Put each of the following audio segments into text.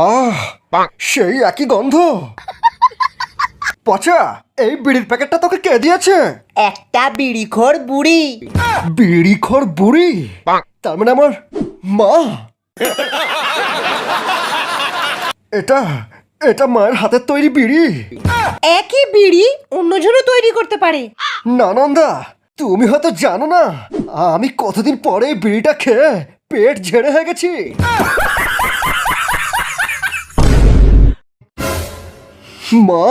আহ, সেই একই গন্ধ। পচা, এই বিড়ির প্যাকেটটা তোকে কে দিয়েছে? একটা বিড়িখোর বুড়ি। বিড়িখোর বুড়ি? তার মানে আমার মা। এটা এটা মায়ের হাতের তৈরি বিড়ি। একই বিড়ি অন্যজনও তৈরি করতে পারে। নানন্দা, তুমি হয়তো জানো না, আমি কতদিন পরে এই বিড়িটা খেয়ে পেট ঝেড়ে হয়ে গেছি। মা,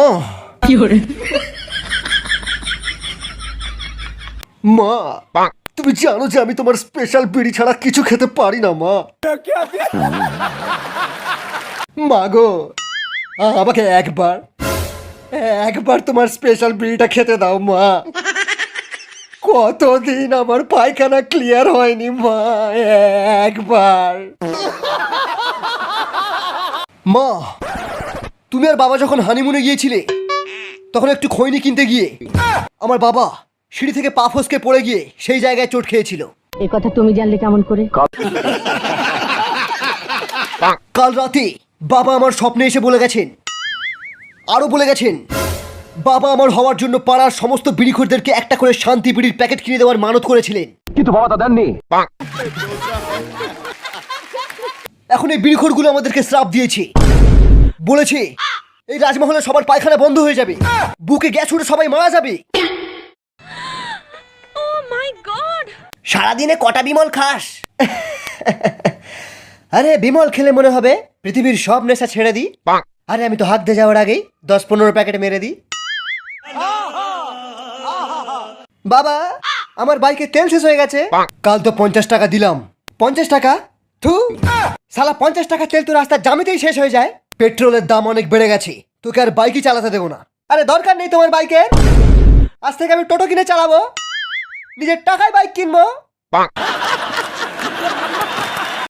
মা, তুমি জানো যে আমি তোমার স্পেশাল বিড়ি ছাড়া কিছু খেতে পারি না মা। মা গো, আমাকে একবার একবার তোমার স্পেশাল বিড়িটা খেতে দাও মা। কতদিন আমার পায়খানা ক্লিয়ার হয়নি মা, একবার। মা, তুমি আর বাবা যখন হানিমুনে গিয়েছিলে তখন একটু খৈনি কিনতে গিয়ে আমার বাবা সিঁড়ি থেকে পা ফসকে পড়ে গিয়ে সেই জায়গায় চোট খেয়েছিল। এ কথা তুমি জানলে কেমন করে? কাল রাতে বাবা আমার স্বপ্নে এসে বলে গেছেন, আরো বলে গেছেন বাবা আমার হওয়ার জন্য পাড়ার সমস্ত বিড়িখোরদেরকে একটা করে শান্তি বিড়ির প্যাকেট কিনে দেওয়ার মানত করেছিলেন, কিন্তু বাবা তা দেননি। এখন এই বিড়িখোরগুলো আমাদেরকে শ্রাপ দিয়েছে, বলেছে এই রাজমহলে সবার পায়খানা বন্ধ হয়ে যাবে, বুকে গ্যাস উঠে সবাই মারা যাবে। সারাদিনে কটা বিমল খাস? আরে বিমল খেলে মনে হবে পৃথিবীর সব নেশা ছেড়ে দিই। আরে আমি তো হাত দিয়ে যাওয়ার আগেই 10-15 প্যাকেট মেরে দিই। বাবা, আমার বাইকে তেল শেষ হয়ে গেছে। কাল তো 50 টাকা দিলাম। 50 টাকা? থু, শালা 50 টাকা তেল তো রাস্তার জামিতেই শেষ হয়ে যায়। পেট্রোলের দাম অনেক বেড়ে গেছে, তোকে আর বাইকই চালাতে দেবো না। আরে দরকার নেই তোমার বাইকের, আজ থেকে আমি টোটো কিনে চালাবো, নিজের টাকায় বাইক কিনবো।